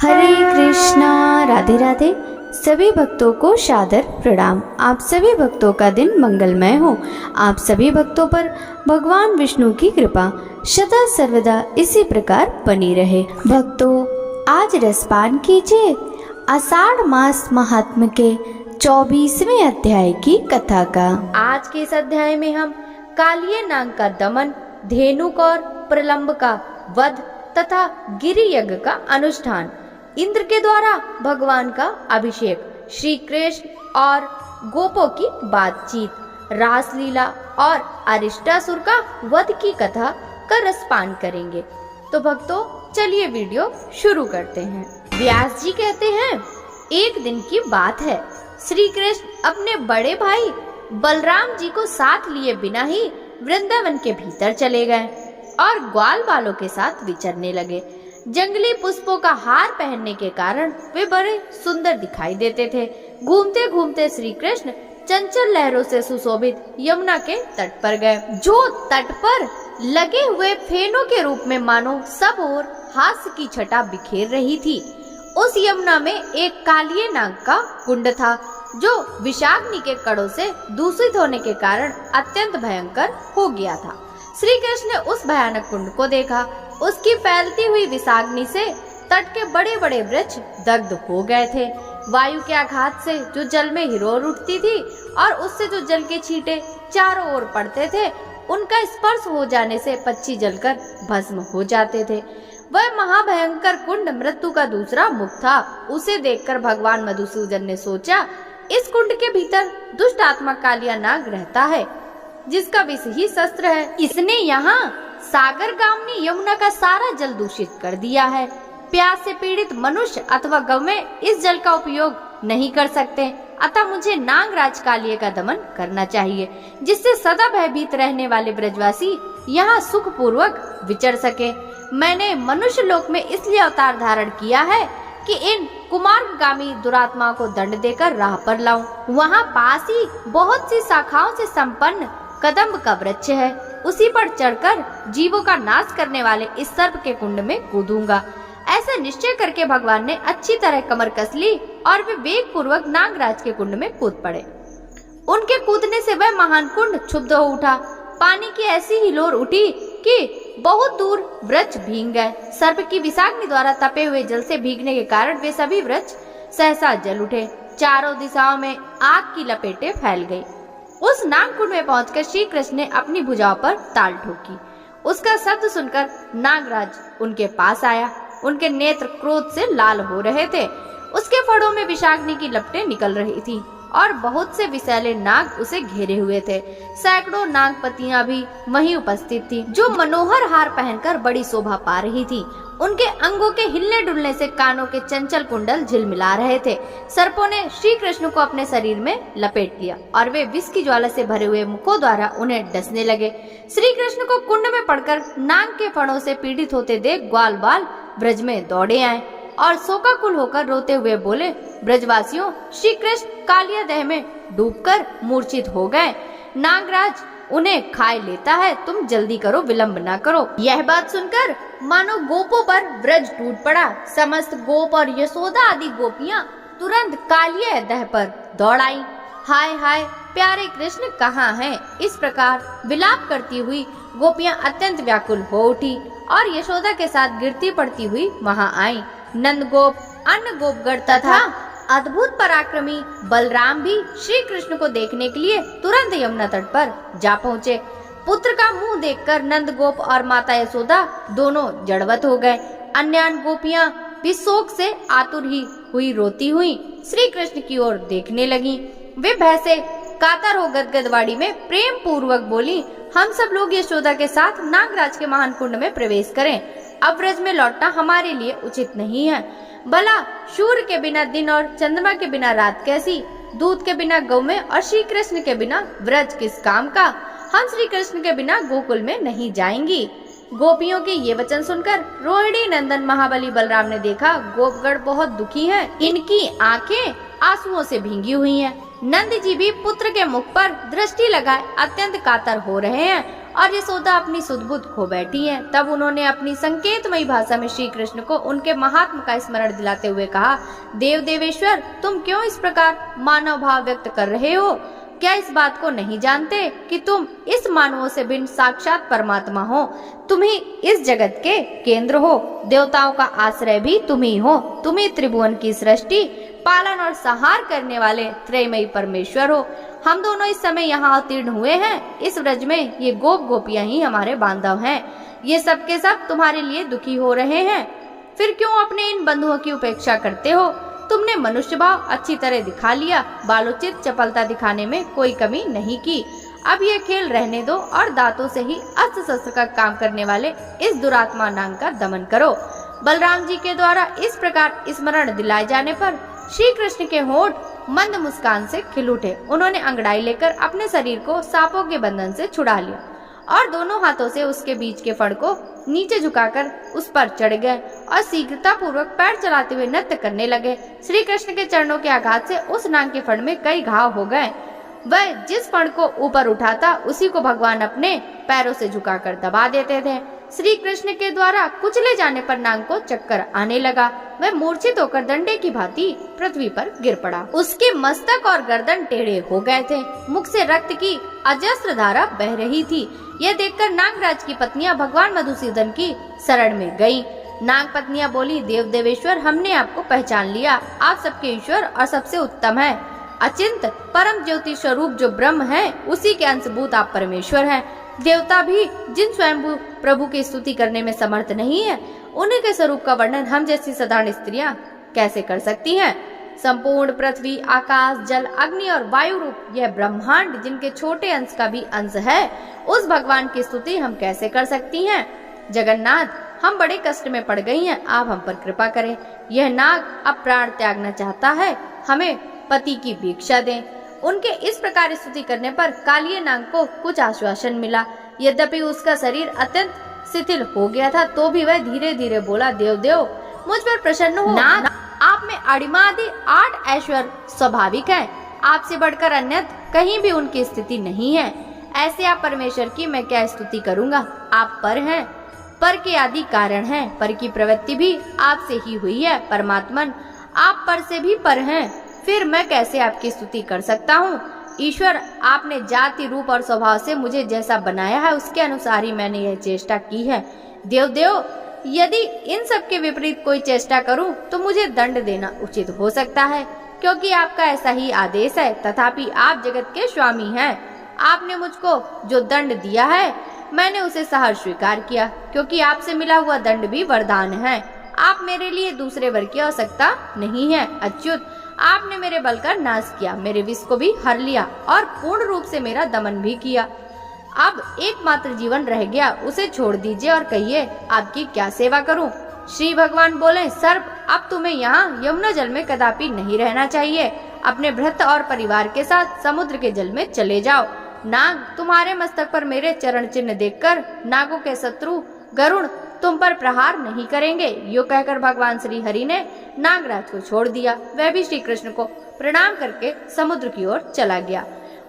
हरे कृष्णा। राधे राधे। सभी भक्तों को सादर प्रणाम। आप सभी भक्तों का दिन मंगलमय हो। आप सभी भक्तों पर भगवान विष्णु की कृपा सदा सर्वदा इसी प्रकार बनी रहे। भक्तों, आज रसपान कीजिए आषाढ़ मास महात्म्य के 24वें अध्याय की कथा का। आज के इस अध्याय में हम कालिये नाग का दमन, धेनुक और प्रलंब का वध तथा गिरि यज्ञ का अनुष्ठान, इंद्र के द्वारा भगवान का अभिषेक, श्री कृष्ण और गोपों की बातचीत, रासलीला और अरिष्टासुर का वध की कथा का रसपान करेंगे। तो भक्तों, चलिए वीडियो शुरू करते हैं। व्यास जी कहते हैं, एक दिन की बात है, श्री कृष्ण अपने बड़े भाई बलराम जी को साथ लिए बिना ही वृंदावन के भीतर चले गए और ग्वाल बालों के साथ विचरने लगे। जंगली पुष्पों का हार पहनने के कारण वे बड़े सुंदर दिखाई देते थे। घूमते घूमते श्री कृष्ण चंचल लहरों से सुशोभित यमुना के तट पर गए, जो तट पर लगे हुए फेनों के रूप में मानो सब ओर हास्य की छटा बिखेर रही थी। उस यमुना में एक कालिये नाग का कुंड था, जो विषाग्नि के कड़ों से दूषित होने के कारण अत्यंत भयंकर हो गया था। श्री कृष्ण ने उस भयानक कुंड को देखा। उसकी फैलती हुई विषाग्नि से तट के बड़े बड़े वृक्ष दग्ध हो गए थे। वायु के आघात से जो जल में हिलोर उठती थी और उससे जो जल के छींटे चारों ओर पड़ते थे, उनका स्पर्श हो जाने से पक्षी जलकर भस्म हो जाते थे। वह महाभयंकर कुंड मृत्यु का दूसरा मुख था। उसे देखकर भगवान मधुसूदन ने सोचा, इस कुंड के भीतर दुष्ट आत्मा कालिया नाग रहता है, जिसका विष ही शस्त्र है। इसने यहाँ सागर गामनी यमुना का सारा जल दूषित कर दिया है। प्यास से पीड़ित मनुष्य अथवा गौएं इस जल का उपयोग नहीं कर सकते, अतः मुझे नागराज कालिये का दमन करना चाहिए, जिससे सदा भयभीत रहने वाले ब्रजवासी यहाँ सुख पूर्वक विचर सके। मैंने मनुष्य लोक में इसलिए अवतार धारण किया है कि इन कुमार्गामी दुरात्माओं को दंड देकर राह पर लाऊं। वहाँ पास ही बहुत सी शाखाओं से संपन्न कदम्ब का वृक्ष है, उसी पर चढ़कर जीवों का नाश करने वाले इस सर्प के कुंड में कूदूंगा। ऐसा निश्चय करके भगवान ने अच्छी तरह कमर कस ली और वे वेग पूर्वक नागराज के कुंड में कूद पड़े। उनके कूदने से वह महान कुंड क्षुब्ध हो उठा। पानी की ऐसी हिलोर उठी कि बहुत दूर वृक्ष भीग गए। सर्प की विषाग्नि द्वारा तपे हुए जल से भीगने के कारण वे सभी वृक्ष सहसा जल उठे। चारों दिशाओं में आग की लपेटें फैल गई। उस नागकुंड में पहुंचकर श्री कृष्ण ने अपनी भुजाओं पर ताल ठोकी। उसका शब्द सुनकर नागराज उनके पास आया। उनके नेत्र क्रोध से लाल हो रहे थे। उसके फड़ों में विषाग्नि की लपटें निकल रही थी और बहुत से विषैले नाग उसे घेरे हुए थे। सैकड़ों नागपतियां भी वहीं उपस्थित थी, जो मनोहर हार पहनकर बड़ी शोभा पा रही थी। उनके अंगों के हिलने डुलने से कानों के चंचल कुंडल झिलमिला रहे थे। सर्पों ने श्री कृष्ण को अपने शरीर में लपेट लिया और वे विष की ज्वाला से भरे हुए मुखों द्वारा उन्हें डसने लगे। श्री कृष्ण को कुंड में पड़कर नाग के फणों से पीड़ित होते देख ग्वाल बाल ब्रज में दौड़े आए और शोकाकुल होकर रोते हुए बोले, ब्रजवासियों, श्री कृष्ण कालिया देह में डूबकर मूर्छित हो गए। नागराज उन्हें खाए लेता है, तुम जल्दी करो, विलंब न करो। यह बात सुनकर मानो गोपों पर ब्रज टूट पड़ा। समस्त गोप और यशोदा आदि गोपियां तुरंत कालिया देह पर दौड़ आई। हाय हाय, प्यारे कृष्ण कहाँ हैं? इस प्रकार विलाप करती हुई गोपियां अत्यंत व्याकुल हो उठी और यशोदा के साथ गिरती पड़ती हुई वहाँ आई। नंद गोप, अन्य गोपगण तथा अद्भुत पराक्रमी बलराम भी श्री कृष्ण को देखने के लिए तुरंत यमुना तट पर जा पहुँचे। पुत्र का मुंह देखकर नंद गोप और माता यशोदा दोनों जड़वत हो गए। अन्य गोपियां भी शोक से आतुर ही हुई रोती हुई श्री कृष्ण की ओर देखने लगी। वे भय से कातर हो गदगदवाड़ी में प्रेम पूर्वक बोली, हम सब लोग यशोदा के साथ नागराज के महान कुंड में प्रवेश करें। अब व्रज में लौटना हमारे लिए उचित नहीं है। भला सूर्य के बिना दिन और चंद्रमा के बिना रात कैसी, दूध के बिना गौ में और श्री कृष्ण के बिना व्रज किस काम का। हम श्री कृष्ण के बिना गोकुल में नहीं जाएंगी। गोपियों के ये वचन सुनकर रोहिणी नंदन महाबली बलराम ने देखा गोपगण बहुत दुखी हैं। इनकी आंखें आंसुओं से भींगी हुई हैं। नंद जी भी पुत्र के मुख पर दृष्टि लगाए अत्यंत कातर हो रहे हैं और यशोदा अपनी सुध-बुध खो बैठी हैं। तब उन्होंने अपनी संकेतमयी भाषा में श्री कृष्ण को उनके महात्म का स्मरण दिलाते हुए कहा, देव देवेश्वर, तुम क्यों इस प्रकार मानव भाव व्यक्त कर रहे हो? क्या इस बात को नहीं जानते कि तुम इस मानवों से भिन्न साक्षात परमात्मा हो? तुम ही इस जगत के केंद्र हो, देवताओं का आश्रय भी तुम ही हो। तुम ही त्रिभुवन की सृष्टि, पालन और संहार करने वाले त्रयमयी परमेश्वर हो। हम दोनों इस समय यहाँ अवतीर्ण हुए हैं। इस व्रज में ये गोप गोपियां ही हमारे बांधव हैं। ये सब के सब तुम्हारे लिए दुखी हो रहे हैं। फिर क्यों अपने इन बंधुओं की उपेक्षा करते हो? तुमने मनुष्य भाव अच्छी तरह दिखा लिया, बालोचित चपलता दिखाने में कोई कमी नहीं की। अब ये खेल रहने दो और दांतों से ही अस्त्र शस्त्र का काम करने वाले इस दुरात्मा नाग का दमन करो। बलराम जी के द्वारा इस प्रकार स्मरण दिलाए जाने पर श्री कृष्ण के होंठ मंद मुस्कान से खिल उठे। उन्होंने अंगड़ाई लेकर अपने शरीर को सांपों के बंधन से छुड़ा लिया और दोनों हाथों से उसके बीच के फण को नीचे झुकाकर उस पर चढ़ गए और शीघ्रता पूर्वक पैर चलाते हुए नृत्य करने लगे। श्री कृष्ण के चरणों के आघात से उस नाग के फण में कई घाव हो गए। वह जिस फण को ऊपर उठाता उसी को भगवान अपने पैरों से झुकाकर दबा देते थे। श्री कृष्ण के द्वारा कुचले जाने पर नाग को चक्कर आने लगा। वह मूर्छित होकर डंडे की भांति पृथ्वी पर गिर पड़ा। उसके मस्तक और गर्दन टेढ़े हो गए थे। मुख से रक्त की अजस्त्र धारा बह रही थी। यह देखकर नागराज की पत्नियां भगवान मधुसूदन की शरण में गईं। नाग पत्नियां बोली, देव देवेश्वर, हमने आपको पहचान लिया। आप सबके ईश्वर और सबसे उत्तम है। अचिंत परम ज्योति स्वरूप जो ब्रह्म है, उसी के अंशभूत आप परमेश्वर हैं। देवता भी जिन स्वयंभू प्रभु की स्तुति करने में समर्थ नहीं है, उन्हीं के स्वरूप का वर्णन हम जैसी साधारण स्त्रियां कैसे कर सकती हैं? संपूर्ण पृथ्वी, आकाश, जल, अग्नि और वायु रूप यह ब्रह्मांड जिनके छोटे अंश का भी अंश है, उस भगवान की स्तुति हम कैसे कर सकती हैं? जगन्नाथ, हम बड़े कष्ट में पड़ गई हैं, आप हम पर कृपा करें। यह नाग अब प्राण त्यागना चाहता है, हमें पति की भिक्षा दें। उनके इस प्रकार स्तुति करने पर कालिये नाग को कुछ आश्वासन मिला। यद्यपि उसका शरीर अत्यंत शिथिल हो गया था, तो भी वह धीरे धीरे बोला, देव देव, मुझ पर प्रसन्न हो। नाग, आप में अणिमा आदि 8 ऐश्वर्य स्वाभाविक है। आपसे बढ़कर अन्यत कहीं भी उनकी स्थिति नहीं है। ऐसे आप परमेश्वर की मैं क्या स्तुति करूँगा? आप पर हैं, पर के आदि कारण हैं। पर की प्रवृत्ति भी आपसे ही हुई है। परमात्मन, आप पर से भी पर हैं, फिर मैं कैसे आपकी स्तुति कर सकता हूँ? ईश्वर, आपने जाति, रूप और स्वभाव से मुझे जैसा बनाया है, उसके अनुसार ही मैंने यह चेष्टा की है। देव देव, यदि इन सब के विपरीत कोई चेष्टा करूं तो मुझे दंड देना उचित हो सकता है, क्योंकि आपका ऐसा ही आदेश है। तथापि आप जगत के स्वामी हैं। आपने मुझको जो दंड दिया है, मैंने उसे सहर्ष स्वीकार किया, क्योंकि आपसे मिला हुआ दंड भी वरदान है। आप मेरे लिए दूसरे वर की आवश्यकता नहीं है। अच्युत, आपने मेरे बल का नाश किया, मेरे विष को भी हर लिया और पूर्ण रूप से मेरा दमन भी किया। अब एकमात्र जीवन रह गया, उसे छोड़ दीजिए और कहिए आपकी क्या सेवा करूं? श्री भगवान बोले, सर्प, अब तुम्हें यहाँ यमुना जल में कदापि नहीं रहना चाहिए। अपने भृत्य और परिवार के साथ समुद्र के जल में चले जाओ। नाग, तुम्हारे मस्तक पर मेरे चरण चिन्ह देखकर नागों के शत्रु गरुड़ तुम पर प्रहार नहीं करेंगे। यो कहकर भगवान श्री हरि ने नागराज को छोड़ दिया। वह भी श्री कृष्ण को प्रणाम करके समुद्र की ओर चला गया।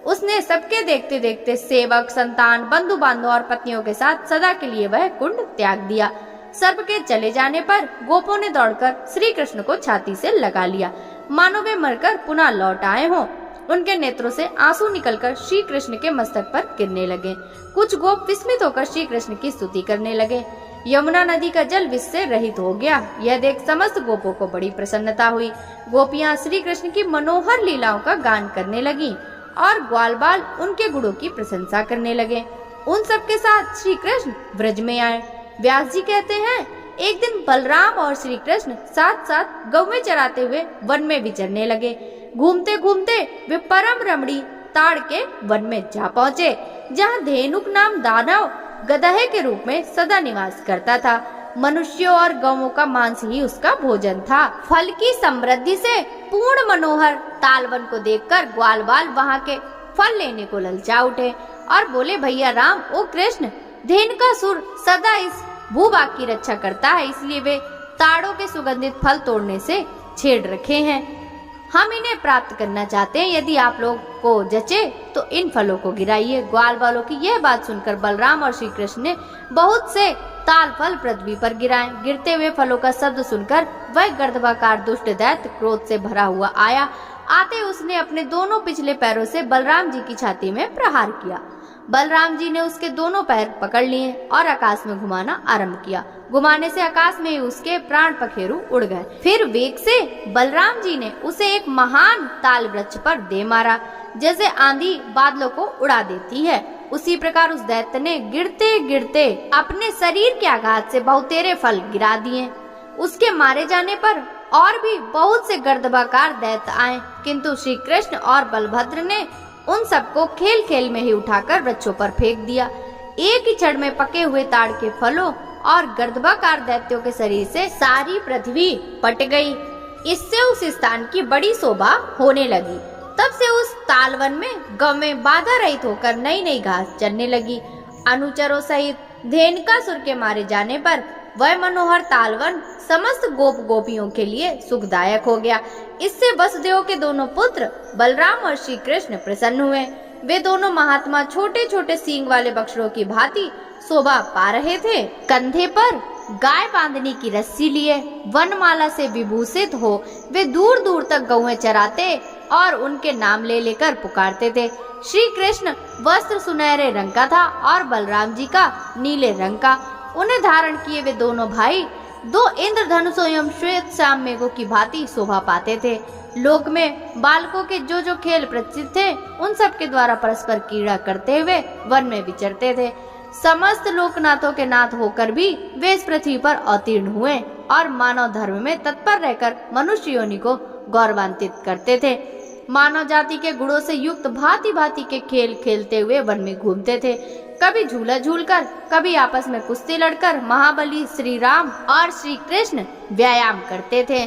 उसने सबके देखते देखते सेवक, संतान, बंधु बांधव और पत्नियों के साथ सदा के लिए वह कुंड त्याग दिया। सर्प के चले जाने पर गोपों ने दौड़कर श्री कृष्ण को छाती से लगा लिया, मानो वे मरकर पुनः लौट आए हों। उनके नेत्रों से आंसू निकलकर श्री कृष्ण के मस्तक पर गिरने लगे। कुछ गोप विस्मित होकर श्री कृष्ण की स्तुति करने लगे। यमुना नदी का जल विष से रहित हो गया। यह देख समस्त गोपों को बड़ी प्रसन्नता हुई। गोपियां श्री कृष्ण की मनोहर लीलाओं का गान करने लगी और ग्वाल बाल उनके गुणों की प्रशंसा करने लगे। उन सब के साथ श्री कृष्ण ब्रज में आए। व्यास जी कहते हैं, एक दिन बलराम और श्री कृष्ण साथ साथ गौवें चराते हुए वन में विचरने लगे। घूमते घूमते वे परम रमणी ताड़ के वन में जा पहुँचे, जहाँ धेनुक नाम दानव गदहे के रूप में सदा निवास करता था। मनुष्यों और गौओं का मांस ही उसका भोजन था। फल की समृद्धि से पूर्ण मनोहर तालवन को देखकर ग्वाल बाल वहाँ के फल लेने को ललचा उठे और बोले, भैया राम, ओ कृष्ण, धेनुकासुर सदा इस भूभाग की रक्षा करता है, इसलिए वे ताड़ों के सुगंधित फल तोड़ने से छेड़ रखे हैं। हम इन्हें प्राप्त करना चाहते हैं। यदि आप लोग को जचे तो इन फलों को गिराइए। ग्वाल वालों की यह बात सुनकर बलराम और श्री कृष्ण ने बहुत से ताल फल पृथ्वी पर गिराए। गिरते हुए फलों का शब्द सुनकर वह गर्दभाकार दुष्ट दैत्य क्रोध से भरा हुआ आया। आते उसने अपने दोनों पिछले पैरों से बलराम जी की छाती में प्रहार किया। बलराम जी ने उसके दोनों पैर पकड़ लिए और आकाश में घुमाना आरंभ किया। घुमाने से आकाश में उसके प्राण पखेरु उड़ गए। फिर वेग से बलराम जी ने उसे एक महान ताल वृक्ष पर दे मारा, जैसे आंधी बादलों को उड़ा देती है। उसी प्रकार उस दैत्य ने गिरते गिरते अपने शरीर के आघात से बहुतेरे फल गिरा दिए। उसके मारे जाने पर और भी बहुत से गर्दभाकार दैत्य आए, किंतु श्री कृष्ण और बलभद्र ने उन सबको खेल खेल में ही उठाकर वृक्षों पर फेंक दिया। एक ही क्षण में पके हुए ताड़ के फलों और गर्दभाकार दैत्यों के शरीर से सारी पृथ्वी पट गई। इससे उस स्थान की बड़ी शोभा होने लगी। तब से उस तालवन में गवें बाधा रहित होकर नई नई घास चरने लगी। अनुचरों सहित धेनुकासुर के मारे जाने पर वह मनोहर तालवन समस्त गोप गोपियों के लिए सुखदायक हो गया। इससे वसुदेव के दोनों पुत्र बलराम और श्री कृष्ण प्रसन्न हुए। वे दोनों महात्मा छोटे छोटे सींग वाले बछड़ों की भांति शोभा पा रहे थे। कंधे पर गाय बांधने की रस्सी लिए वनमाला से विभूषित हो वे दूर दूर तक गौएं चराते और उनके नाम ले लेकर पुकारते थे। श्री कृष्ण वस्त्र सुनहरे रंग का था और बलराम जी का नीले रंग का। उन्हें धारण किए वे दोनों भाई दो इंद्रधनुषों एवं श्वेत श्याम मेघों की भांति शोभा पाते थे। लोक में बालकों के जो जो खेल प्रचलित थे उन सब के द्वारा परस्पर क्रीड़ा करते हुए वन में विचरते थे। समस्त लोकनाथों के नाथ होकर भी वे इस पृथ्वी पर अवतीर्ण हुए और मानव धर्म में तत्पर रहकर मनुष्य योनि को गौरवान्वित करते थे। मानव जाति के गुणों से युक्त भांति भांति के खेल खेलते हुए वन में घूमते थे। कभी झूला झूलकर, कभी आपस में कुश्ती लड़कर महाबली श्री राम और श्री कृष्ण व्यायाम करते थे।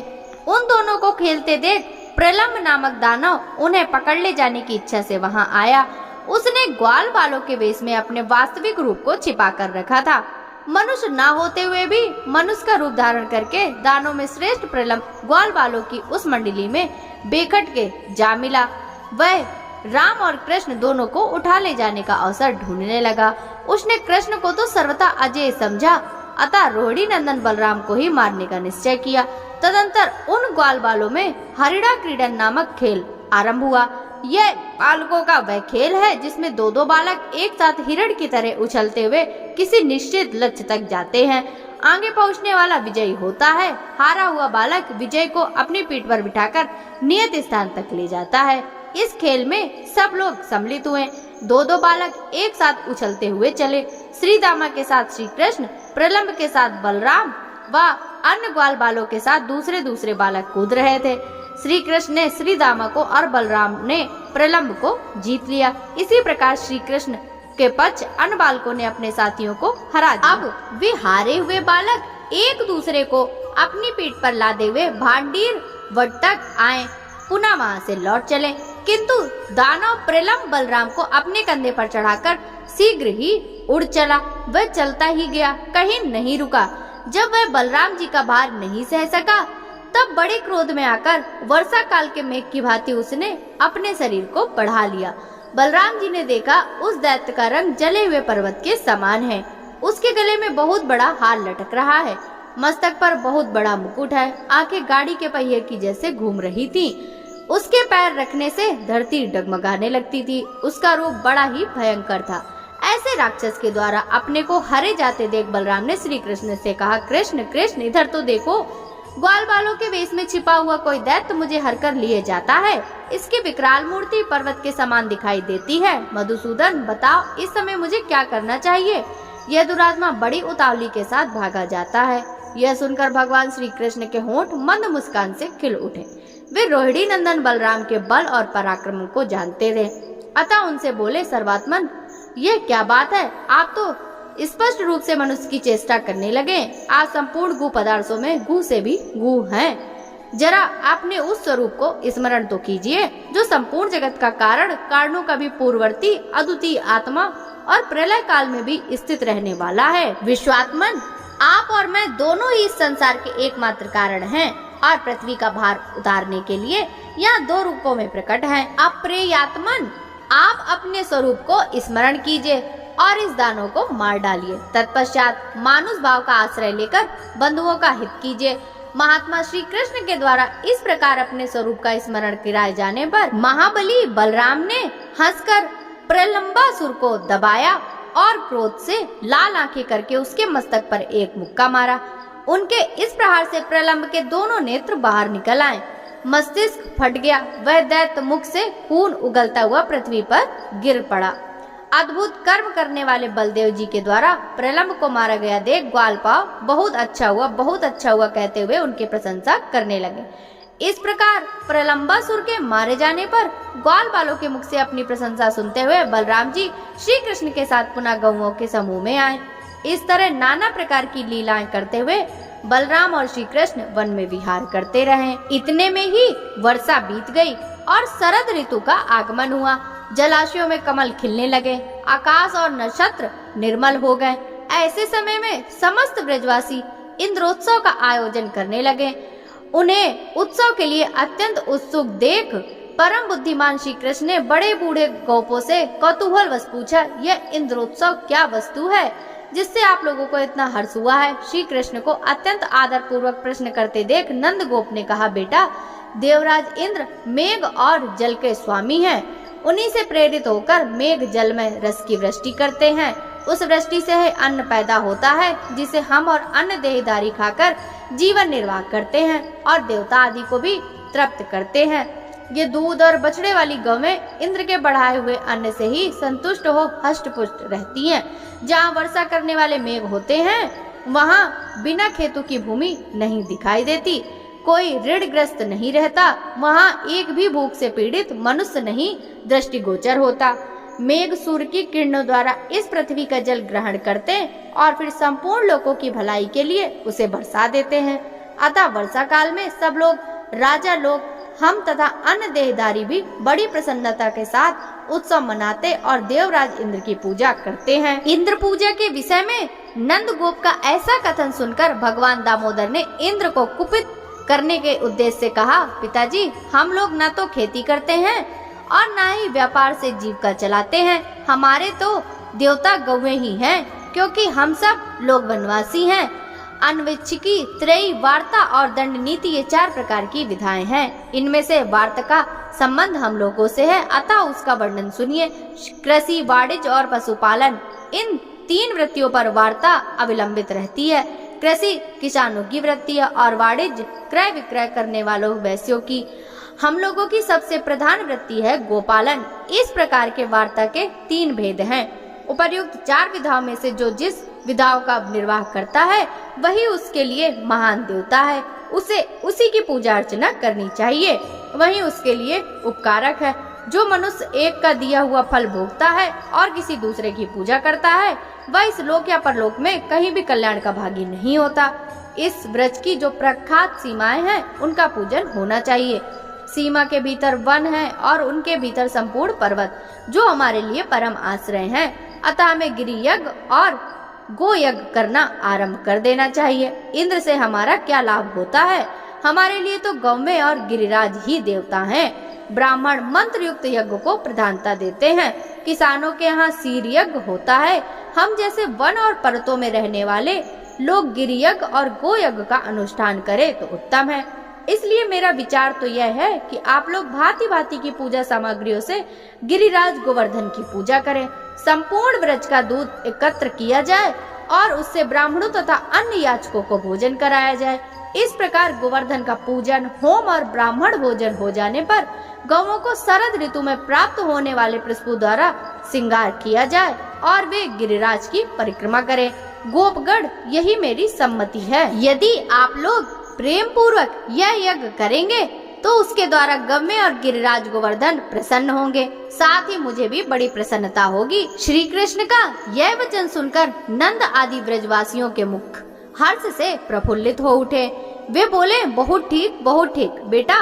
उन दोनों को खेलते देख प्रलम्ब नामक दानव उन्हें पकड़ ले जाने की इच्छा से वहां आया। उसने ग्वाल बालों के वेश में अपने वास्तविक रूप को छिपा कर रखा था। मनुष्य ना होते हुए भी मनुष्य का रूप धारण करके दानों में श्रेष्ठ प्रलम्ब ग्वाल बालों की उस मंडली में बेखट के जा मिला। वह राम और कृष्ण दोनों को उठा ले जाने का अवसर ढूंढने लगा। उसने कृष्ण को तो सर्वथा अजय समझा, अतः रोहिणी नंदन बलराम को ही मारने का निश्चय किया। तदंतर उन ग्वाल बालों में हरिणा क्रीडन नामक खेल आरंभ हुआ। यह बालकों का वह खेल है जिसमें दो दो बालक एक साथ हिरण की तरह उछलते हुए किसी निश्चित लक्ष्य तक जाते हैं। आगे पहुंचने वाला विजयी होता है। हारा हुआ बालक विजय को अपनी पीठ पर बिठाकर नियत स्थान तक ले जाता है। इस खेल में सब लोग सम्मिलित हुए। दो दो बालक एक साथ उछलते हुए चले। श्री दामा के साथ श्री कृष्ण, प्रलम्ब के साथ बलराम व अन्य ग्वाल बालों के साथ दूसरे दूसरे बालक कूद रहे थे। श्री कृष्ण ने श्री दामा को और बलराम ने प्रलम्ब को जीत लिया। इसी प्रकार श्री कृष्ण के पक्ष अन्य बालकों ने अपने साथियों को हरा दिया। अब वे हारे हुए बालक एक दूसरे को अपनी पीठ पर लादे हुए भांडीर वट तक आए, पुनः वहां से लौट चले। किंतु दानव प्रलम्ब बलराम को अपने कंधे पर चढ़ाकर शीघ्र ही उड़ चला। वह चलता ही गया, कहीं नहीं रुका। जब वह बलराम जी का भार नहीं सह सका तब बड़े क्रोध में आकर वर्षा काल के मेघ की भांति उसने अपने शरीर को बढ़ा लिया। बलराम जी ने देखा उस दैत्य का रंग जले हुए पर्वत के समान है। उसके गले में बहुत बड़ा हार लटक रहा है, मस्तक पर बहुत बड़ा मुकुट है, आंखें गाड़ी के पहिए की जैसे घूम रही थी। उसके पैर रखने से धरती डगमगाने लगती थी। उसका रूप बड़ा ही भयंकर था। ऐसे राक्षस के द्वारा अपने को हरे जाते देख बलराम ने श्री कृष्ण से कहा, कृष्ण कृष्ण इधर तो देखो, ग्वाल बालों के वेश में छिपा हुआ कोई दैत्य मुझे हर कर लिए जाता है। इसकी विकराल मूर्ति पर्वत के समान दिखाई देती है। मधुसूदन बताओ इस समय मुझे क्या करना चाहिए। यह दुरात्मा बड़ी उतावली के साथ भागा जाता है। यह सुनकर भगवान श्री कृष्ण के होंठ मंद मुस्कान से खिल उठे। वे रोहिणी नंदन बलराम के बल और पराक्रम को जानते थे, अतः उनसे बोले, सर्वात्मन यह क्या बात है। आप तो स्पष्ट रूप से मनुष्य की चेष्टा करने लगे। आप संपूर्ण गु पदार्थों में गु से भी गु हैं। जरा आपने उस स्वरूप को स्मरण तो कीजिए जो संपूर्ण जगत का कारण, कारणों का भी पूर्ववर्ती, अद्वितीय आत्मा और प्रलय काल में भी स्थित रहने वाला है। विश्वात्मन आप और मैं दोनों ही इस संसार के एकमात्र कारण हैं। और पृथ्वी का भार उतारने के लिए यहाँ 2 रूपों में प्रकट हैं। अप्रेयात्मन, आप अपने स्वरूप को स्मरण कीजिए और इस दानव को मार डालिए। तत्पश्चात मानुष भाव का आश्रय लेकर बंधुओं का हित कीजिए। महात्मा श्री कृष्ण के द्वारा इस प्रकार अपने स्वरूप का स्मरण कराए जाने पर महाबली बलराम ने हंसकर प्रलंबासुर को दबाया और क्रोध से लाल आंखें करके उसके मस्तक पर एक मुक्का मारा। उनके इस प्रहार से प्रलंब के दोनों नेत्र बाहर निकल आए, मस्तिष्क फट गया, वह दैत्य मुख से खून उगलता हुआ पृथ्वी पर गिर पड़ा। अद्भुत कर्म करने वाले बलदेव जी के द्वारा प्रलंब को मारा गया देख ग्वालपाल बहुत अच्छा हुआ कहते हुए उनकी प्रशंसा करने लगे। इस प्रकार प्रलंबासुर के मारे जाने पर ग्वालपालों के मुख से अपनी प्रशंसा सुनते हुए बलराम जी श्री कृष्ण के साथ पुनः गौओं के समूह में आए। इस तरह नाना प्रकार की लीलाएं करते हुए बलराम और श्री कृष्ण वन में विहार करते रहे। इतने में ही वर्षा बीत गई और शरद ऋतु का आगमन हुआ। जलाशयों में कमल खिलने लगे, आकाश और नक्षत्र निर्मल हो गए। ऐसे समय में समस्त ब्रजवासी इंद्रोत्सव का आयोजन करने लगे। उन्हें उत्सव के लिए अत्यंत उत्सुक देख परम बुद्धिमान श्री कृष्ण ने बड़े बूढ़े गोपों से कौतूहलवश पूछा, यह इंद्रोत्सव क्या वस्तु है जिससे आप लोगों को इतना हर्ष हुआ है? श्री कृष्ण को अत्यंत आदर पूर्वक प्रश्न करते देख नंद गोप ने कहा, बेटा, देवराज इंद्र मेघ और जल के स्वामी हैं। उन्हीं से प्रेरित होकर मेघ जल में रस की वृष्टि करते हैं। उस वृष्टि से ही अन्न पैदा होता है जिसे हम और अन्य देहधारी खाकर जीवन निर्वाह करते हैं और देवता आदि को भी तृप्त करते हैं। ये दूध और बछड़े वाली गौएं इंद्र के बढ़ाए हुए अन्न से ही संतुष्ट हो हष्ट पुष्ट रहती हैं। जहाँ वर्षा करने वाले मेघ होते हैं वहाँ बिना खेतों की भूमि नहीं दिखाई देती, कोई ऋणग्रस्त नहीं रहता, वहाँ एक भी भूख से पीड़ित मनुष्य नहीं दृष्टिगोचर होता। मेघ सूर्य की किरणों द्वारा इस पृथ्वी का जल ग्रहण करते हैं और फिर संपूर्ण लोगों की भलाई के लिए उसे बरसा देते हैं। अतः वर्षा काल में सब लोग, राजा लोग, हम तथा अन्य देहधारी भी बड़ी प्रसन्नता के साथ उत्सव मनाते और देवराज इंद्र की पूजा करते हैं। इंद्र पूजा के विषय में नंद गोप का ऐसा कथन सुनकर भगवान दामोदर ने इंद्र को कुपित करने के उद्देश्य से कहा, पिताजी, हम लोग न तो खेती करते हैं और न ही व्यापार से जीविका चलाते हैं। हमारे तो देवता गौएं ही हैं, क्योंकि हम सब लोग वनवासी हैं। अन्वेक्षिकी, त्रयी, वार्ता और दंड नीति ये 4 प्रकार की विधाएं हैं। इनमें से वार्ता का संबंध हम लोगों से है, अतः उसका वर्णन सुनिए। कृषि, वाणिज्य और पशुपालन, इन 3 वृत्तियों पर वार्ता अविलंबित रहती है। कृषि किसानों की वृत्ति है और वाणिज्य क्रय विक्रय करने वालों वैश्यों की। हम लोगों की सबसे प्रधान वृत्ति है गोपालन। इस प्रकार के वार्ता के 3 भेद हैं। उपर्युक्त 4 विधाओं में से जो जिस विधाओं का निर्वाह करता है वही उसके लिए महान देवता है, उसे उसी की पूजा अर्चना करनी चाहिए, वही उसके लिए उपकारक है। जो मनुष्य एक का दिया हुआ फल भोगता है और किसी दूसरे की पूजा करता है वह इस लोक या परलोक में कहीं भी कल्याण का भागी नहीं होता। इस व्रज की जो प्रख्यात सीमाएं हैं उनका पूजन होना चाहिए। सीमा के भीतर वन है और उनके भीतर संपूर्ण पर्वत जो हमारे लिए परम आश्रय हैं। अतः हमें गिरि यज्ञ और गो यज्ञ करना आरंभ कर देना चाहिए। इंद्र से हमारा क्या लाभ होता है? हमारे लिए तो गौमें और गिरिराज ही देवता हैं। ब्राह्मण मंत्र युक्त यज्ञ को प्रधानता देते हैं। किसानों के यहाँ सीर यज्ञ होता है। हम जैसे वन और पर्वतों में रहने वाले लोग गिरि यज्ञ और गो यज्ञ का अनुष्ठान करें तो उत्तम है। इसलिए मेरा विचार तो यह है कि आप लोग भांति भांति की पूजा सामग्रियों से गिरिराज गोवर्धन की पूजा करें। संपूर्ण व्रज का दूध एकत्र किया जाए और उससे ब्राह्मणों तथा अन्य याचकों को भोजन कराया जाए। इस प्रकार गोवर्धन का पूजन, होम और ब्राह्मण भोजन हो जाने पर गौओं को शरद ऋतु में प्राप्त होने वाले पुष्पों द्वारा श्रृंगार किया जाए और वे गिरिराज की परिक्रमा करें। गोपगढ़, यही मेरी सम्मति है। यदि आप लोग प्रेम पूर्वक यह यज्ञ करेंगे तो उसके द्वारा गम्य और गिरिराज गोवर्धन प्रसन्न होंगे, साथ ही मुझे भी बड़ी प्रसन्नता होगी। श्री कृष्ण का यह वचन सुनकर नंद आदि ब्रजवासियों के मुख हर्ष से प्रफुल्लित हो उठे। वे बोले, बहुत ठीक, बहुत ठीक बेटा,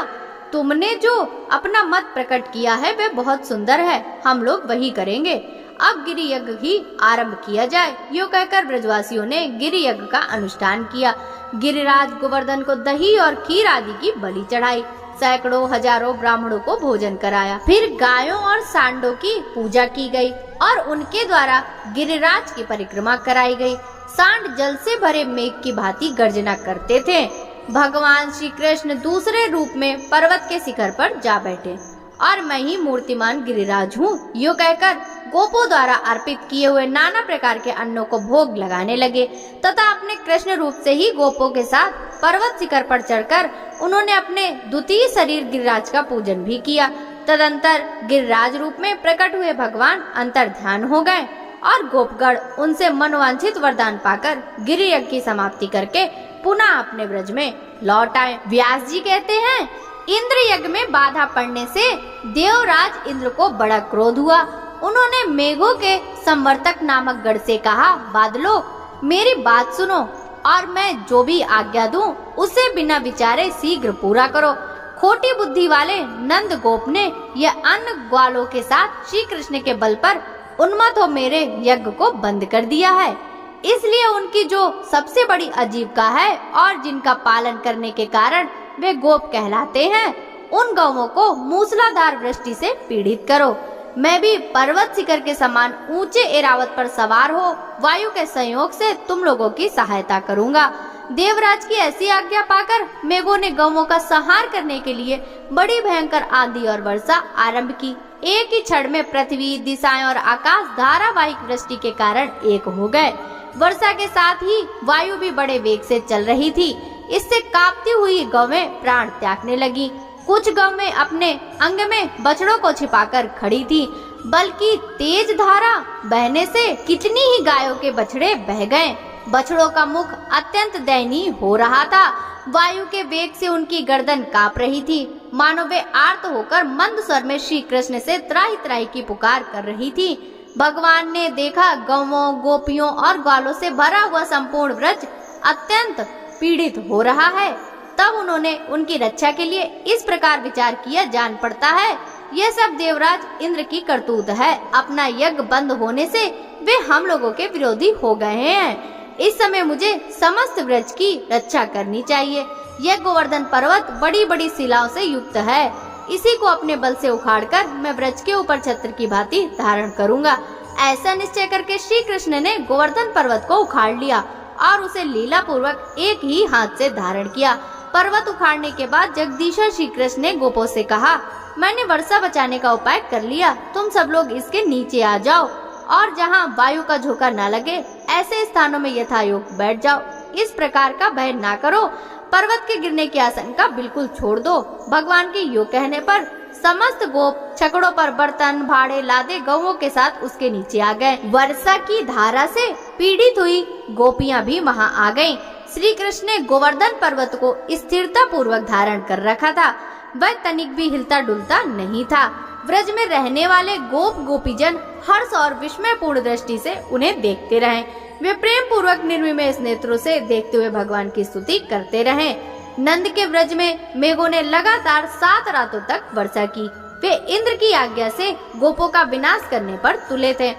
तुमने जो अपना मत प्रकट किया है वह बहुत सुंदर है, हम लोग वही करेंगे। अब गिरि यज्ञ ही आरंभ किया जाए। यो कहकर ब्रजवासियों ने गिरि यज्ञ का अनुष्ठान किया। गिरिराज गोवर्धन को दही और खीर आदि की बलि चढ़ाई। सैकड़ों हजारों ब्राह्मणों को भोजन कराया। फिर गायों और सांडों की पूजा की गई और उनके द्वारा गिरिराज की परिक्रमा कराई गई। सांड जल से भरे मेघ की भांति गर्जना करते थे। भगवान श्री कृष्ण दूसरे रूप में पर्वत के शिखर पर जा बैठे और मैं ही मूर्तिमान गिरिराज हूँ, यो कहकर गोपों द्वारा अर्पित किए हुए नाना प्रकार के अन्नों को भोग लगाने लगे तथा अपने कृष्ण रूप से ही गोपों के साथ पर्वत शिखर पर चढ़कर उन्होंने अपने द्वितीय शरीर गिरिराज का पूजन भी किया। तदंतर गिरिराज रूप में प्रकट हुए भगवान अंतर ध्यान हो गए और गोपगण उनसे मनोवांछित वरदान पाकर गिरि यज्ञ की समाप्ति करके पुनः अपने ब्रज में लौट आए। व्यास जी कहते हैं, इंद्र यज्ञ में बाधा पड़ने से देवराज इंद्र को बड़ा क्रोध हुआ। उन्होंने मेघों के संवर्तक नामक गण से कहा, बादलों मेरी बात सुनो और मैं जो भी आज्ञा दूं उसे बिना विचारे शीघ्र पूरा करो। खोटी बुद्धि वाले नंद गोप ने यह अन्य ग्वालों के साथ श्री कृष्ण के बल पर उन्मत्त हो मेरे यज्ञ को बंद कर दिया है। इसलिए उनकी जो सबसे बड़ी आजीविका है और जिनका पालन करने के कारण वे गोप कहलाते हैं, उन गौओं को मूसलाधार वृष्टि से पीड़ित करो। मैं भी पर्वत शिखर के समान ऊंचे एरावत पर सवार हो वायु के संयोग से तुम लोगों की सहायता करूंगा। देवराज की ऐसी आज्ञा पाकर मेघों ने गौओं का संहार करने के लिए बड़ी भयंकर आंधी और वर्षा आरंभ की। एक ही क्षण में पृथ्वी, दिशाएं और आकाश धारावाहिक वृष्टि के कारण एक हो गए। वर्षा के साथ ही वायु भी बड़े वेग से चल रही थी। इससे कांपती हुई गौवें प्राण त्यागने लगी। कुछ गौवें अपने अंग में बछड़ों को छिपाकर खड़ी थी, बल्कि तेज धारा बहने से कितनी ही गायों के बछड़े बह गए। बछड़ों का मुख अत्यंत दयनीय हो रहा था। वायु के वेग से उनकी गर्दन कांप रही थी, मानो वे आर्त होकर मंद स्वर में श्री कृष्ण से त्राही त्राही की पुकार कर रही थी। भगवान ने देखा गौओं, गोपियों और ग्वालों से भरा हुआ संपूर्ण ब्रज अत्यंत पीड़ित हो रहा है। तब उन्होंने उनकी रक्षा के लिए इस प्रकार विचार किया, जान पड़ता है यह सब देवराज इंद्र की करतूत है। अपना यज्ञ बंद होने से वे हम लोगों के विरोधी हो गए हैं। इस समय मुझे समस्त ब्रज की रक्षा करनी चाहिए। यह गोवर्धन पर्वत बड़ी बड़ी शिलाओं से युक्त है। इसी को अपने बल से उखाड़कर मैं ब्रज के ऊपर छत्र की भांति धारण करूंगा। ऐसा निश्चय करके श्री कृष्ण ने गोवर्धन पर्वत को उखाड़ लिया और उसे लीला पूर्वक एक ही हाथ से धारण किया। पर्वत उखाड़ने के बाद जगदीश्वर श्री कृष्ण ने गोपों से कहा, मैंने वर्षा बचाने का उपाय कर लिया, तुम सब लोग इसके नीचे आ जाओ और जहाँ वायु का झोंका न लगे ऐसे स्थानों में यथायोग बैठ जाओ। इस प्रकार का भय ना करो, पर्वत के गिरने की आशंका बिल्कुल छोड़ दो। भगवान के योग कहने पर समस्त गोप छकड़ों पर बर्तन भाड़े लादे गौओं के साथ उसके नीचे आ गए। वर्षा की धारा से पीड़ित हुई गोपियां भी वहां आ गईं। श्री कृष्ण ने गोवर्धन पर्वत को स्थिरता पूर्वक धारण कर रखा था। वह तनिक भी हिलता डुलता नहीं था। ब्रज में रहने वाले गोप गोपीजन हर्ष और विस्मयपूर्ण दृष्टि से उन्हें देखते रहे। वे प्रेम पूर्वक निर्विमय नेत्रों से देखते हुए भगवान की स्तुति करते रहे। नंद के ब्रज में मेघों ने लगातार 7 रातों तक वर्षा की। वे इंद्र की आज्ञा से गोपों का विनाश करने पर तुले थे,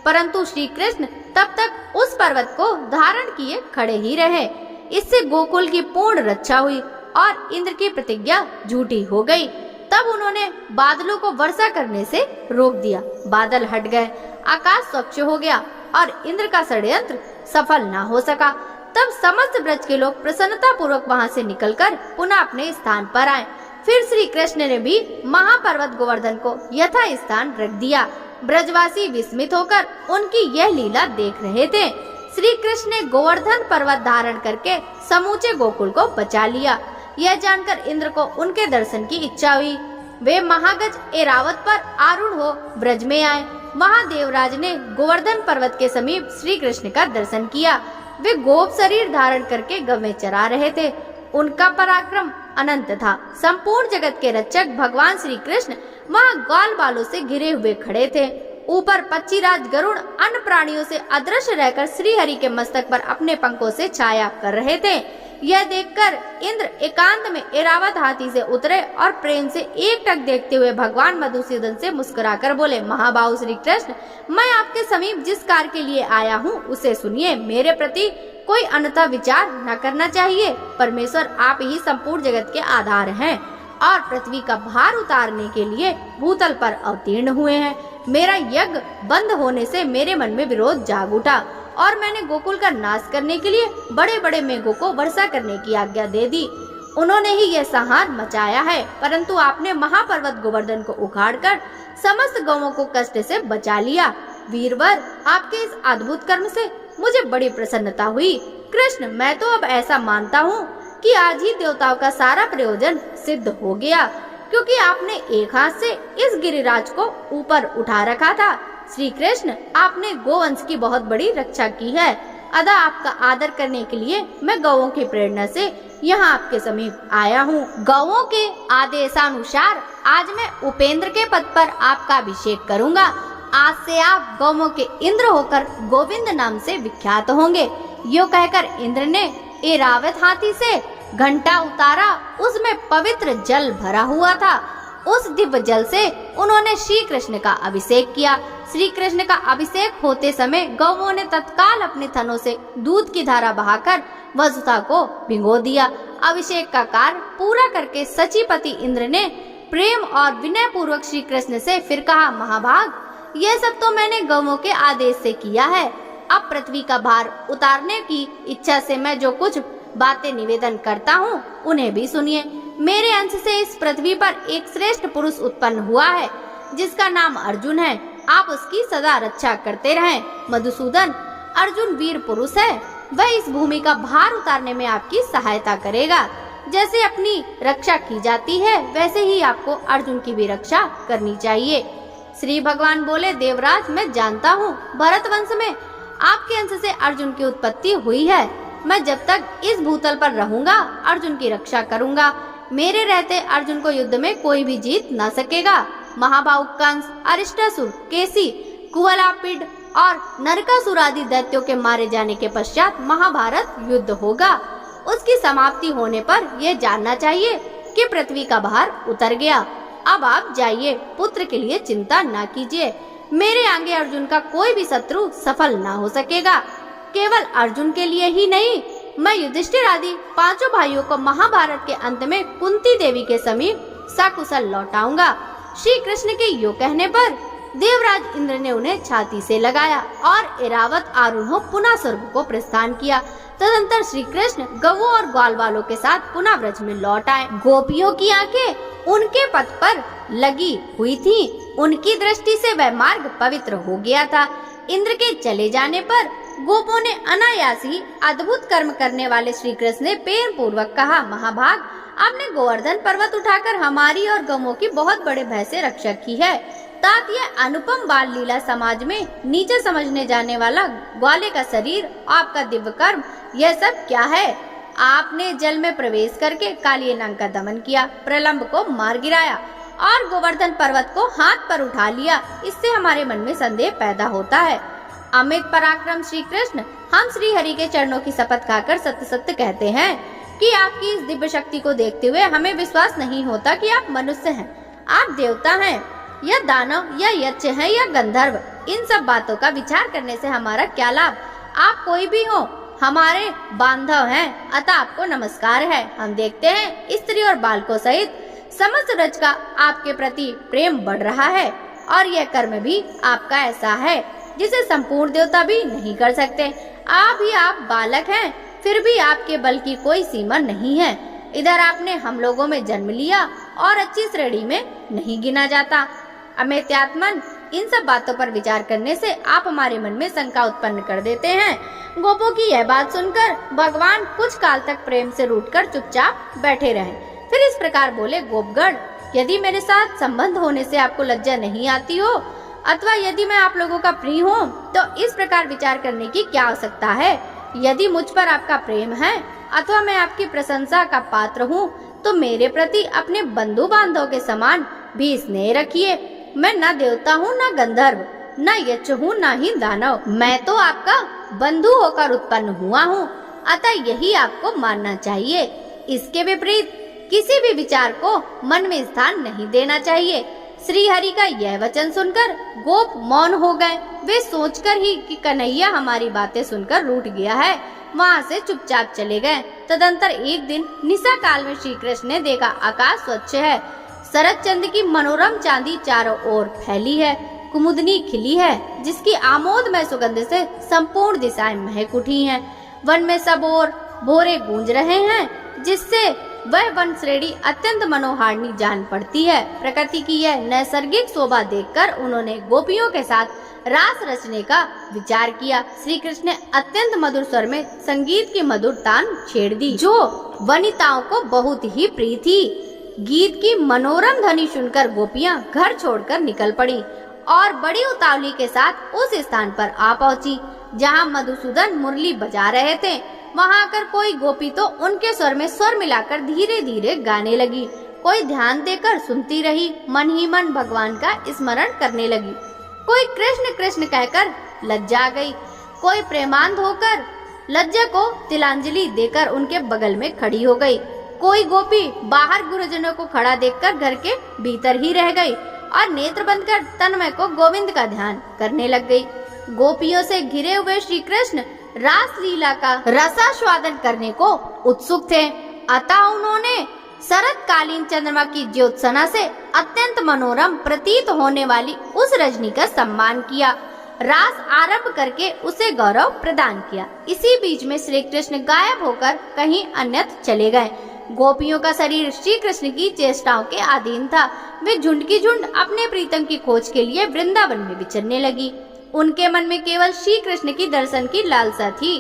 परंतु श्री कृष्ण तब तक उस पर्वत को धारण किए खड़े ही रहे। इससे गोकुल की पूर्ण रक्षा हुई और इंद्र की प्रतिज्ञा झूठी हो गई। तब उन्होंने बादलों को वर्षा करने से रोक दिया। बादल हट गए, आकाश स्वच्छ हो गया और इंद्र का षड्यंत्र सफल न हो सका। तब समस्त ब्रज के लोग प्रसन्नता पूर्वक वहां से निकलकर पुनः अपने स्थान पर आए। फिर श्री कृष्ण ने भी महापर्वत गोवर्धन को यथा स्थान रख दिया। ब्रजवासी विस्मित होकर उनकी यह लीला देख रहे थे। श्री कृष्ण ने गोवर्धन पर्वत धारण करके समूचे गोकुल को बचा लिया। यह जानकर इंद्र को उनके दर्शन की इच्छा हुई। वे महागज एरावत पर आरूढ़ हो ब्रज में आए। वहां देवराज ने गोवर्धन पर्वत के समीप श्री कृष्ण का दर्शन किया। वे गोप शरीर धारण करके गवें चरा रहे थे। उनका पराक्रम अनंत था। संपूर्ण जगत के रक्षक भगवान श्री कृष्ण वहां ग्वाल बालों से घिरे हुए खड़े थे। ऊपर पक्षीराज गरुड़ अन्य प्राणियों से अदृश्य रहकर श्री हरि के मस्तक पर अपने पंखों से छाया कर रहे थे। यह देखकर इंद्र एकांत में एरावत हाथी से उतरे और प्रेम से एकटक देखते हुए भगवान मधुसूदन से मुस्कुराकर बोले, महाबाहु श्री कृष्ण, मैं आपके समीप जिस कार्य के लिए आया हूँ उसे सुनिए। मेरे प्रति कोई अन्यथा विचार न करना चाहिए। परमेश्वर आप ही संपूर्ण जगत के आधार हैं और पृथ्वी का भार उतारने के लिए भूतल पर अवतीर्ण हुए हैं। मेरा यज्ञ बंद होने से मेरे मन में विरोध जाग उठा और मैंने गोकुल का नाश करने के लिए बड़े बड़े मेघों को वर्षा करने की आज्ञा दे दी। उन्होंने ही यह संहार मचाया है, परंतु आपने महापर्वत गोवर्धन को उखाड़कर समस्त गौओं को कष्ट से बचा लिया। वीरवर, आपके इस अद्भुत कर्म से मुझे बड़ी प्रसन्नता हुई। कृष्ण, मैं तो अब ऐसा मानता हूँ कि आज ही देवताओं का सारा प्रयोजन सिद्ध हो गया, क्योंकि आपने एक हाथ से इस गिरिराज को ऊपर उठा रखा था। श्री कृष्ण, आपने गोवंश की बहुत बड़ी रक्षा की है। अतः आपका आदर करने के लिए मैं गौओं की प्रेरणा से यहाँ आपके समीप आया हूँ। गौओं के आदेशानुसार आज मैं उपेंद्र के पद पर आपका अभिषेक करूँगा। आज से आप गौओं के इंद्र होकर गोविंद नाम से विख्यात होंगे। यो कहकर इंद्र ने ऐरावत हाथी से घंटा उतारा, उसमें पवित्र जल भरा हुआ था। उस दिव्य जल से उन्होंने श्री कृष्ण का अभिषेक किया। श्री कृष्ण का अभिषेक होते समय गौओं ने तत्काल अपने थनों से दूध की धारा बहाकर वसुधा को भिगो दिया। अभिषेक का कार्य पूरा करके सचीपति इंद्र ने प्रेम और विनय पूर्वक श्री कृष्ण से फिर कहा, महाभाग, यह सब तो मैंने गौओं के आदेश से किया है। अब पृथ्वी का भार उतारने की इच्छा से मैं जो कुछ बातें निवेदन करता हूँ उन्हें भी सुनिए। मेरे अंश से इस पृथ्वी पर एक श्रेष्ठ पुरुष उत्पन्न हुआ है, जिसका नाम अर्जुन है। आप उसकी सदा रक्षा करते रहें। मधुसूदन, अर्जुन वीर पुरुष है। वह इस भूमि का भार उतारने में आपकी सहायता करेगा। जैसे अपनी रक्षा की जाती है, वैसे ही आपको अर्जुन की भी रक्षा करनी चाहिए। श्री भगवान बोले, देवराज, मैं जानता हूँ भरत वंश में आपके अंश से अर्जुन की उत्पत्ति हुई है। मैं जब तक इस भूतल पर रहूंगा अर्जुन की रक्षा करूंगा। मेरे रहते अर्जुन को युद्ध में कोई भी जीत न सकेगा। महाबाहु कंस, अरिष्टासुर, केसी, कुवलापिड और नरकासुर आदि दैत्यों के मारे जाने के पश्चात महाभारत युद्ध होगा। उसकी समाप्ति होने पर यह जानना चाहिए कि पृथ्वी का भार उतर गया। अब आप जाइए, पुत्र के लिए चिंता न कीजिए। मेरे आगे अर्जुन का कोई भी शत्रु सफल न हो सकेगा। केवल अर्जुन के लिए ही नहीं, मैं युधिष्ठिर आदि पांचों भाइयों को महाभारत के अंत में कुंती देवी के समीप सकुशल लौटाऊंगा। श्री कृष्ण के यो कहने पर देवराज इंद्र ने उन्हें छाती से लगाया और ऐरावत आरूढ़ हो पुनः स्वर्ग को प्रस्थान किया। तदंतर श्री कृष्ण गवों और ग्वाल वालों के साथ पुनः ब्रज में लौट आए। गोपियों की आंखें उनके पथ पर लगी हुई थीं। उनकी दृष्टि से वह मार्ग पवित्र हो गया था। इंद्र के चले जाने पर गोपों ने अनायास ही अद्भुत कर्म करने वाले श्री कृष्ण ने प्रेम पूर्वक कहा, महाभाग, आपने गोवर्धन पर्वत उठाकर हमारी और गौओं की बहुत बड़े भय से रक्षा की है। तात यह अनुपम बाल लीला समाज में नीचे समझने जाने वाला ग्वाले का शरीर, आपका दिव्य कर्म, यह सब क्या है? आपने जल में प्रवेश करके कालिये नाग का दमन किया, प्रलंब को मार गिराया और गोवर्धन पर्वत को हाथ पर उठा लिया। इससे हमारे मन में संदेह पैदा होता है। अमित पराक्रम श्री कृष्ण, हम श्री हरि के चरणों की शपथ खाकर सत्य सत्य कहते हैं कि आपकी इस दिव्य शक्ति को देखते हुए हमें विश्वास नहीं होता कि आप मनुष्य हैं, आप देवता हैं, या दानव, या यक्ष हैं, या गंधर्व। इन सब बातों का विचार करने से हमारा क्या लाभ? आप कोई भी हो, हमारे बांधव हैं, अतः आपको नमस्कार है। हम देखते हैं स्त्री और बालकों सहित समस्त रज का आपके प्रति प्रेम बढ़ रहा है और यह कर्म भी आपका ऐसा है जिसे संपूर्ण देवता भी नहीं कर सकते। आप बालक हैं, फिर भी आपके बल की कोई सीमा नहीं है। इधर आपने हम लोगों में जन्म लिया और अच्छी श्रेणी में नहीं गिना जाता। अमित्यात्मन, इन सब बातों पर विचार करने से आप हमारे मन में शंका उत्पन्न कर देते हैं। गोपों की यह बात सुनकर भगवान कुछ काल तक प्रेम से रूठकर चुपचाप बैठे रहे। फिर इस प्रकार बोले, गोपगण, यदि मेरे साथ संबंध होने से आपको लज्जा नहीं आती हो अथवा यदि मैं आप लोगों का प्रिय हूँ, तो इस प्रकार विचार करने की क्या आवश्यकता है? यदि मुझ पर आपका प्रेम है अथवा मैं आपकी प्रशंसा का पात्र हूँ, तो मेरे प्रति अपने बंधु बांधव के समान भी स्नेह रखिए। मैं न देवता हूँ, न गंधर्व, न यक्ष हूँ, न ही दानव। मैं तो आपका बंधु होकर उत्पन्न हुआ हूँ, अतः यही आपको मानना चाहिए। इसके विपरीत किसी भी विचार को मन में स्थान नहीं देना चाहिए। श्री हरि का यह वचन सुनकर गोप मौन हो गए। वे सोचकर ही कि कन्हैया हमारी बातें सुनकर रूठ गया है, वहाँ से चुपचाप चले गए। तदंतर एक दिन निशा काल में श्री कृष्ण ने देखा आकाश स्वच्छ है, शरद चंद्र की मनोरम चांदी चारों ओर फैली है, कुमुदनी खिली है जिसकी आमोदमय सुगंध से संपूर्ण दिशाएं महक उठी हैं। वन में सब ओर भोरे गूंज रहे हैं जिससे वह वन श्रेणी अत्यंत मनोहारिणी जान पड़ती है। प्रकृति की यह नैसर्गिक शोभा देखकर उन्होंने गोपियों के साथ रास रचने का विचार किया। श्री कृष्ण ने अत्यंत मधुर स्वर में संगीत की मधुर तान छेड़ दी जो वनिताओं को बहुत ही प्रिय थी। गीत की मनोरम ध्वनि सुनकर गोपियां घर छोड़कर निकल पड़ी और बड़ी उतावली के साथ उस स्थान पर आ पहुंची जहां मधुसूदन मुरली बजा रहे थे। वहां आकर कोई गोपी तो उनके स्वर में स्वर मिलाकर धीरे धीरे गाने लगी, कोई ध्यान देकर सुनती रही, मन ही मन भगवान का स्मरण करने लगी। कोई कृष्ण कृष्ण कहकर लज्जा गई, कोई प्रेमांध होकर लज्जा को तिलांजलि देकर उनके बगल में खड़ी हो गई, कोई गोपी बाहर गुरुजनों को खड़ा देखकर घर के भीतर ही रह गई और नेत्र बंद कर तन्मय को गोविंद का ध्यान करने लग गई। गोपियों से घिरे हुए श्री कृष्ण रास लीला का रसास्वादन करने को उत्सुक थे, अतः उन्होंने शरतकालीन चंद्रमा की ज्योत्सना से अत्यंत मनोरम प्रतीत होने वाली उस रजनी का सम्मान किया, रास आरंभ करके उसे गौरव प्रदान किया। इसी बीच में श्री कृष्ण गायब होकर कहीं अन्यत्र चले गए। गोपियों का शरीर श्री कृष्ण की चेष्टाओं के अधीन था। वे झुंड की झुंड अपने प्रीतम की खोज के लिए वृंदावन में विचरने लगी। उनके मन में केवल श्री कृष्ण की दर्शन की लालसा थी।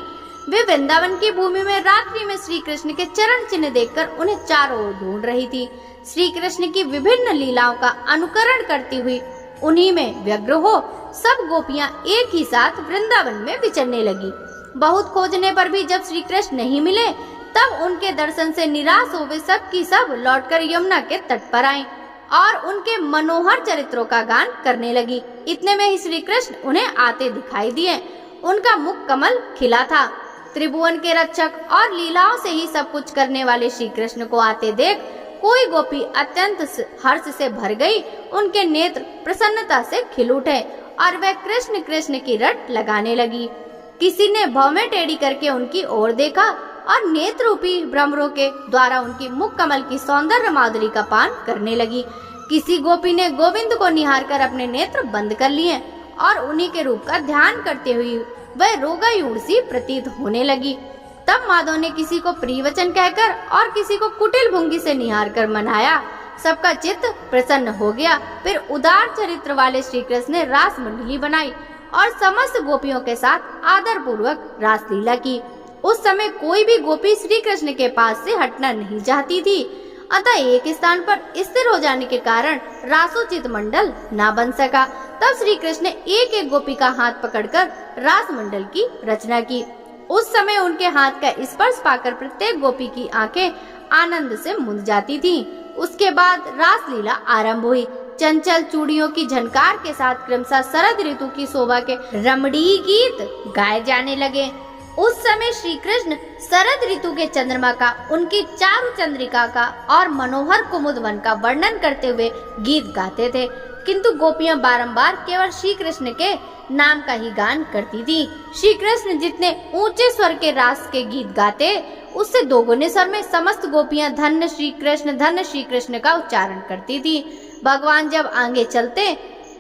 वे वृंदावन की भूमि में रात्रि में श्री कृष्ण के चरण चिन्ह देखकर उन्हें चारों ओर ढूंढ रही थी। श्री कृष्ण की विभिन्न लीलाओं का अनुकरण करती हुई उन्हीं में व्यग्र हो सब गोपियां एक ही साथ वृंदावन में विचरने लगी। बहुत खोजने पर भी जब श्री कृष्ण नहीं मिले तब उनके दर्शन से निराश हो वे सब की सब लौटकर यमुना के तट पर आए और उनके मनोहर चरित्रों का गान करने लगी। इतने में ही श्री कृष्ण उन्हें आते दिखाई दिए। उनका मुख कमल खिला था। त्रिभुवन के रक्षक और लीलाओं से ही सब कुछ करने वाले श्री कृष्ण को आते देख कोई गोपी अत्यंत हर्ष से भर गई। उनके नेत्र प्रसन्नता से खिल उठे और वह कृष्ण कृष्ण की रट लगाने लगी। किसी ने भौं में टेढ़ी करके उनकी ओर देखा और नेत्र रूपी भ्रमरों के द्वारा उनकी मुख कमल की सौंदर्य माधुरी का पान करने लगी। किसी गोपी ने गोविंद को निहार कर अपने नेत्र बंद कर लिए और उन्हीं के रूप का ध्यान करते हुए वह रोगायूण सी प्रतीत होने लगी। तब माधव ने किसी को प्रिय वचन कहकर और किसी को कुटिल भंगी से निहार कर मनाया। सबका चित्त प्रसन्न हो गया। फिर उदार चरित्र वाले श्री कृष्ण ने रास मंडली बनाई और समस्त गोपियों के साथ आदर पूर्वक रास लीला की। उस समय कोई भी गोपी श्री कृष्ण के पास से हटना नहीं चाहती थी, अतः एक स्थान पर स्थिर हो जाने के कारण रासोचित मंडल ना बन सका। तब श्री कृष्ण ने एक एक गोपी का हाथ पकड़कर रास मंडल की रचना की। उस समय उनके हाथ का स्पर्श पाकर प्रत्येक गोपी की आंखें आनंद से मूंद जाती थीं। उसके बाद रास लीला आरंभ हुई। चंचल चूड़ियों की झनकार के साथ क्रमशः शरद ऋतु की शोभा के रमणीय गीत गाए जाने लगे। उस समय श्री कृष्ण शरद ऋतु के चंद्रमा का, उनकी चारु चंद्रिका का और मनोहर कुमुद वन का वर्णन करते हुए गीत गाते थे, किंतु गोपियां बारंबार केवल श्री कृष्ण के नाम का ही गान करती थी। श्री कृष्ण जितने ऊंचे स्वर के रास के गीत गाते उससे दोगुने स्वर में समस्त गोपियां धन्य श्री कृष्ण का उच्चारण करती थी। भगवान जब आगे चलते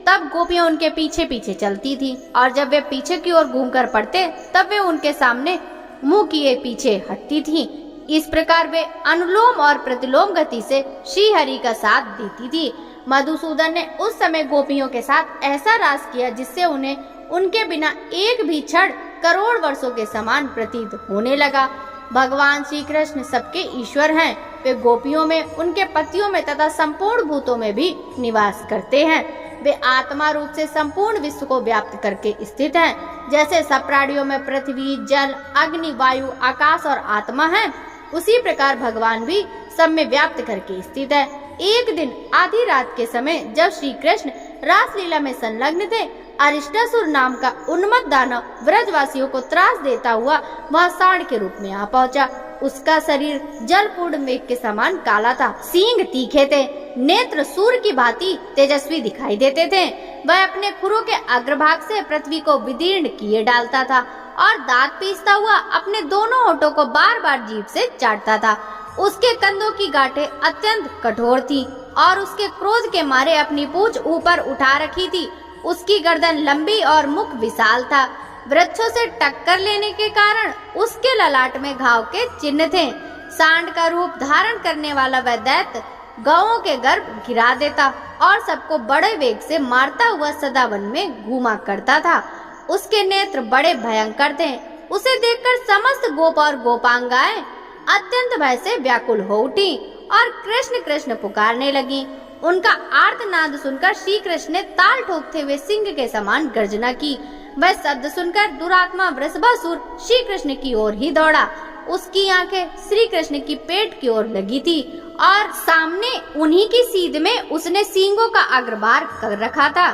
तब गोपियां उनके पीछे पीछे चलती थी और जब वे पीछे की ओर घूमकर पड़ते तब वे उनके सामने मुंह किए पीछे हटती थी। इस प्रकार वे अनुलोम और प्रतिलोम गति से श्री हरि का साथ देती थी। मधुसूदन ने उस समय गोपियों के साथ ऐसा रास किया जिससे उन्हें उनके बिना एक भी क्षण करोड़ वर्षों के समान प्रतीत होने लगा। भगवान श्री कृष्ण सबके ईश्वर हैं। वे गोपियों में, उनके पतियों में तथा संपूर्ण भूतों में भी निवास करते हैं। वे आत्मा रूप से संपूर्ण विश्व को व्याप्त करके स्थित हैं। जैसे सब प्राणियों में पृथ्वी, जल, अग्नि, वायु, आकाश और आत्मा हैं, उसी प्रकार भगवान भी सब में व्याप्त करके स्थित है। एक दिन आधी रात के समय जब श्री कृष्ण रासलीला में संलग्न थे, अरिष्टासुर नाम का उन्मत्त दानव ब्रजवासियों को त्रास देता हुआ वह सांड के रूप में आ पहुंचा। उसका शरीर जलपूर्ण मेघ के समान काला था, सींग तीखे थे, नेत्र सूर्य की भांति तेजस्वी दिखाई देते थे। वह अपने खुरों के अग्रभाग से पृथ्वी को विदीर्ण किए डालता था और दांत पीसता हुआ अपने दोनों होठों को बार बार जीभ से चाटता था। उसके कंधों की गांठें अत्यंत कठोर थी और उसके क्रोध के मारे अपनी पूंछ ऊपर उठा रखी थी। उसकी गर्दन लंबी और मुख विशाल था। वृक्षों से टक्कर लेने के कारण उसके ललाट में घाव के चिन्ह थे। सांड का रूप धारण करने वाला वह दैत्य गौओं के गर्भ गिरा देता और सबको बड़े वेग से मारता हुआ सदा वन में घूमा करता था। उसके नेत्र बड़े भयंकर थे। उसे देखकर समस्त गोप और गोपांगाएं अत्यंत भय से व्याकुल हो उठी और कृष्ण कृष्ण पुकारने लगी। उनका आर्तनाद सुनकर श्री कृष्ण ने ताल ठोकते हुए सिंह के समान गर्जना की। वह शब्द सुनकर दुरात्मा वृषभासुर श्री कृष्ण की ओर ही दौड़ा। उसकी आंखें श्री कृष्ण की पेट की ओर लगी थी और सामने उन्हीं की सीध में उसने सींगों का अग्रभार कर रखा था।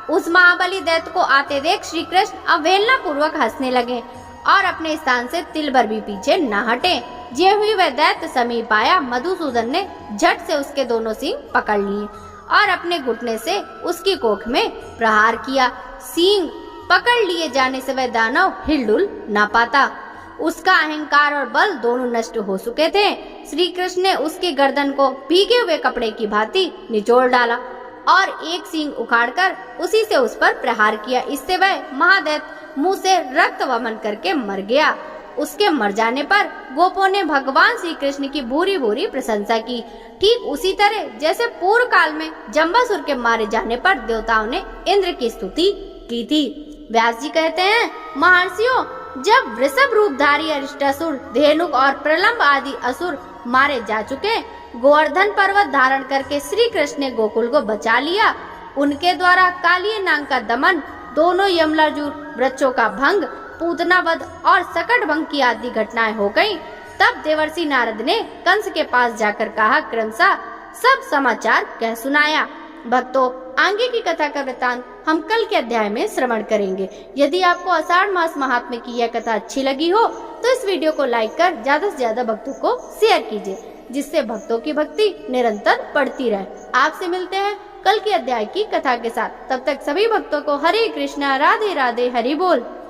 उस महाबली दैत्य को आते देख श्री कृष्ण अवहेलना पूर्वक हंसने लगे और अपने स्थान से तिल भर भी पीछे न हटे। जे हुई वह दैत्य समीप आया, मधुसूदन ने झट से उसके दोनों सींग पकड़ लिए और अपने घुटने से उसकी कोख में प्रहार किया। सींग पकड़ लिए जाने से वह दानव हिलडुल न पाता। उसका अहंकार और बल दोनों नष्ट हो चुके थे। श्री कृष्ण ने उसकी गर्दन को भीगे हुए कपड़े की भांति निचोड़ डाला और एक सींग उखाड़कर उसी से उस पर प्रहार किया। इससे वह महादैत्य मुंह से रक्त वमन करके मर गया। उसके मर जाने पर गोपों ने भगवान श्री कृष्ण की भूरी भूरी प्रशंसा की, ठीक उसी तरह जैसे पूर्व काल में जम्बासुर के मारे जाने पर देवताओं ने इंद्र की स्तुति की थी। व्यास जी कहते हैं, महर्षियों, जब वृषभ रूपधारी अरिष्टासुर, धेनुक और प्रलंब आदि असुर मारे जा चुके, गोवर्धन पर्वत धारण करके श्री कृष्ण ने गोकुल को बचा लिया। उनके द्वारा कालिय नाग का दमन, दोनों यमलार्जुन वृक्षों का भंग, पूतना वध और सकट भंग की आदि घटनाएं हो गयी। तब देवर्षि नारद ने कंस के पास जाकर कहा, क्रमशः सब समाचार कह सुनाया। भक्तों, आगे की कथा का वृत्तांत हम कल के अध्याय में श्रवण करेंगे। यदि आपको आषाढ़ मास महात्म्य की यह कथा अच्छी लगी हो तो इस वीडियो को लाइक कर ज्यादा से ज्यादा भक्तों को शेयर कीजिए, जिससे भक्तों की भक्ति निरंतर बढ़ती रहे। आपसे मिलते हैं कल के अध्याय की कथा के साथ। तब तक सभी भक्तों को हरे कृष्णा, राधे राधे, हरि बोल।